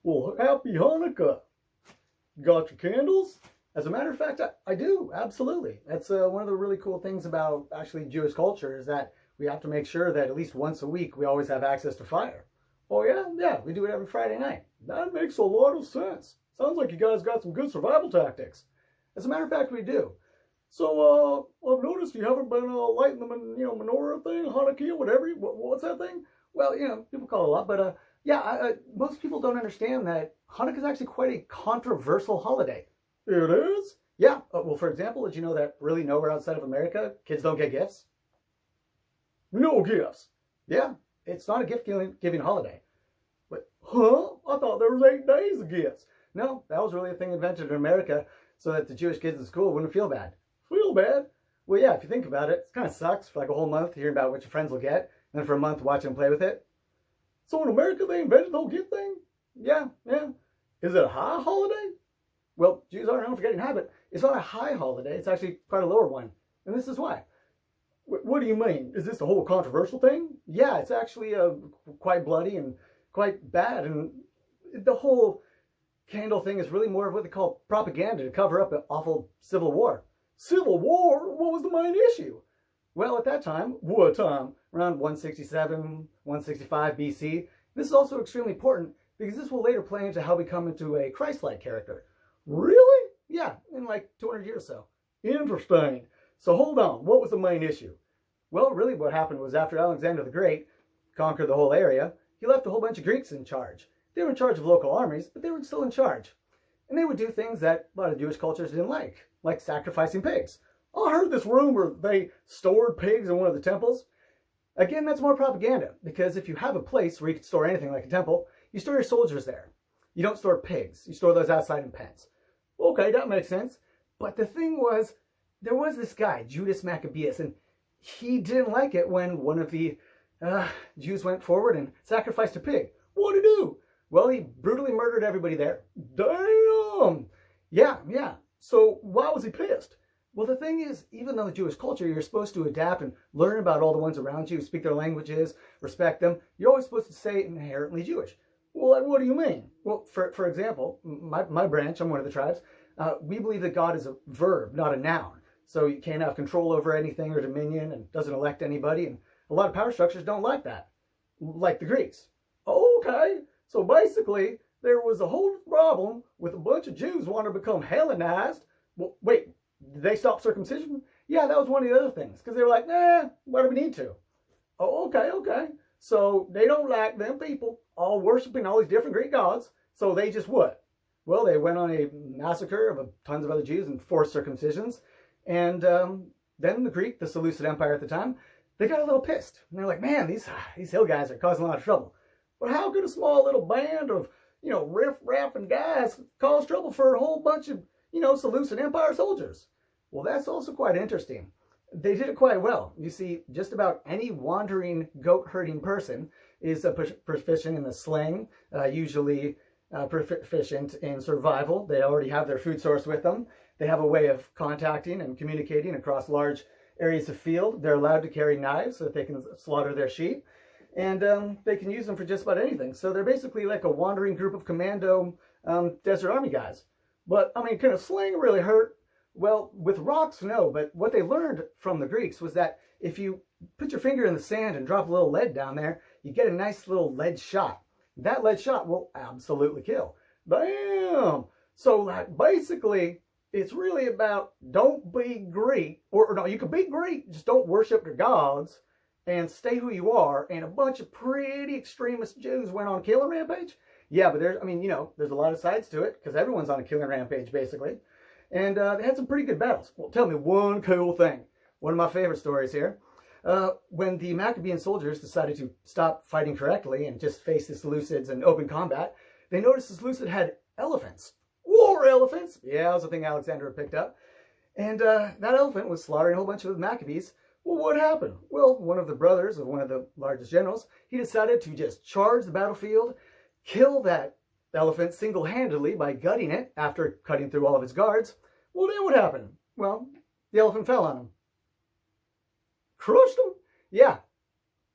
Well, happy Hanukkah. Got your candles? As a matter of fact, I do, absolutely. That's one of the really cool things about actually Jewish culture is that we have to make sure that at least once a week we always have access to fire. Oh yeah? Yeah, we do it every Friday night. That makes a lot of sense. Sounds like you guys got some good survival tactics. As a matter of fact, we do. So, I've noticed you haven't been lighting the menorah thing, Hanukkah, whatever. What's that thing? Well, people call it a lot, but yeah, most people don't understand that Hanukkah is actually quite a controversial holiday. It is? Yeah. Well, for example, did you know that really nowhere outside of America, kids don't get gifts? No gifts. Yeah, it's not a gift-giving holiday. But, huh? I thought there was 8 days of gifts. No, that was really a thing invented in America so that the Jewish kids in school wouldn't feel bad. Feel bad? Well, yeah, if you think about it, it kind of sucks for like a whole month hearing about what your friends will get, and then for a month watching them play with it. So in America, they invented the whole gift thing? Yeah. Is it a high holiday? Well, Jews are known for getting high, but it's not a high holiday. It's actually quite a lower one. And this is why. What do you mean? Is this a whole controversial thing? Yeah, it's actually quite bloody and quite bad. And the whole candle thing is really more of what they call propaganda to cover up an awful civil war. Civil war? What was the main issue? Well, at that time, what time? Around 167, 165 BC. This is also extremely important because this will later play into how we come into a Christ-like character. Really? Yeah, in like 200 years or so. Interesting. So hold on, what was the main issue? Well, really what happened was after Alexander the Great conquered the whole area, he left a whole bunch of Greeks in charge. They were in charge of local armies, but they were still in charge. And they would do things that a lot of Jewish cultures didn't like sacrificing pigs. I heard this rumor they stored pigs in one of the temples. Again, that's more propaganda, because if you have a place where you can store anything like a temple, you store your soldiers there. You don't store pigs. You store those outside in pens. Okay, that makes sense. But the thing was, there was this guy, Judas Maccabeus, and he didn't like it when one of the Jews went forward and sacrificed a pig. What'd he do? Well, he brutally murdered everybody there. Damn! Yeah. So why was he pissed? Well, the thing is, even though the Jewish culture, you're supposed to adapt and learn about all the ones around you, speak their languages, respect them, you're always supposed to say inherently Jewish. Well, like, what do you mean? Well, for example, my branch, I'm one of the tribes, we believe that God is a verb, not a noun. So you can't have control over anything or dominion and doesn't elect anybody. And a lot of power structures don't like that, like the Greeks. Okay, so basically, there was a whole problem with a bunch of Jews wanting to become Hellenized. Well, wait, did they stop circumcision? Yeah, that was one of the other things, because they were like, nah, why do we need to? Oh, okay. So they don't like them people all worshiping all these different Greek gods. So they just what? Well, they went on a massacre of tons of other Jews and forced circumcisions. And then the Seleucid Empire at the time, they got a little pissed. And they're like, man, these hill guys are causing a lot of trouble. But how could a small little band of, riff-raffing guys cause trouble for a whole bunch of, Seleucid Empire soldiers? Well, that's also quite interesting. They did it quite well. You see, just about any wandering goat-herding person is proficient in the slang, usually proficient in survival. They already have their food source with them. They have a way of contacting and communicating across large areas of field. They're allowed to carry knives so that they can slaughter their sheep. And they can use them for just about anything. So they're basically like a wandering group of commando desert army guys. But, can a sling really hurt? Well, with rocks, no. But what they learned from the Greeks was that if you put your finger in the sand and drop a little lead down there, you get a nice little lead shot. That lead shot will absolutely kill. Bam! So basically, it's really about don't be Greek. Or no, you can be Greek, just don't worship your gods and stay who you are. And a bunch of pretty extremist Jews went on a killing rampage. Yeah, but there's a lot of sides to it because everyone's on a killing rampage, basically. And they had some pretty good battles. Well, tell me one cool thing. One of my favorite stories here. When the Maccabean soldiers decided to stop fighting correctly and just face the Seleucids in open combat, they noticed the Seleucid had elephants. War elephants! Yeah, that was the thing Alexander had picked up. And that elephant was slaughtering a whole bunch of the Maccabees. Well, what happened? Well, one of the brothers of one of the largest generals, he decided to just charge the battlefield, kill that elephant single-handedly by gutting it after cutting through all of its guards. Well, then what happened? Well, the elephant fell on him. Crushed him? Yeah.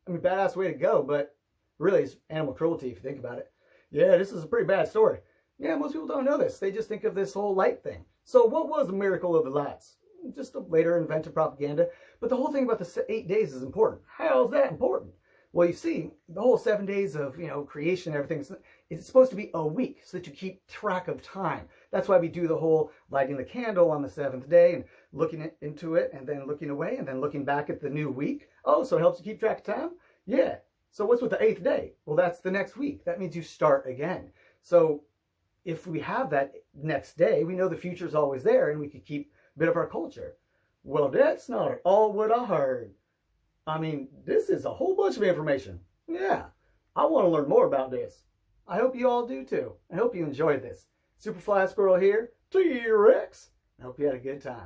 Badass way to go, but really it's animal cruelty if you think about it. Yeah, this is a pretty bad story. Yeah, most people don't know this. They just think of this whole light thing. So what was the miracle of the lights? Just a later invented propaganda. But the whole thing about the 8 days is important. How is that important? Well, you see, the whole 7 days of, creation and everything, it's supposed to be a week so that you keep track of time. That's why we do the whole lighting the candle on the 7th day and looking into it and then looking away and then looking back at the new week. Oh, so it helps you keep track of time? Yeah. So what's with the 8th day? Well, that's the next week. That means you start again. So if we have that next day, we know the future is always there and we could keep a bit of our culture. Well, that's not at all what I heard. I mean, this is a whole bunch of information. Yeah, I want to learn more about this. I hope you all do too. I hope you enjoyed this. Superfly Squirrel here, T-Rex. I hope you had a good time.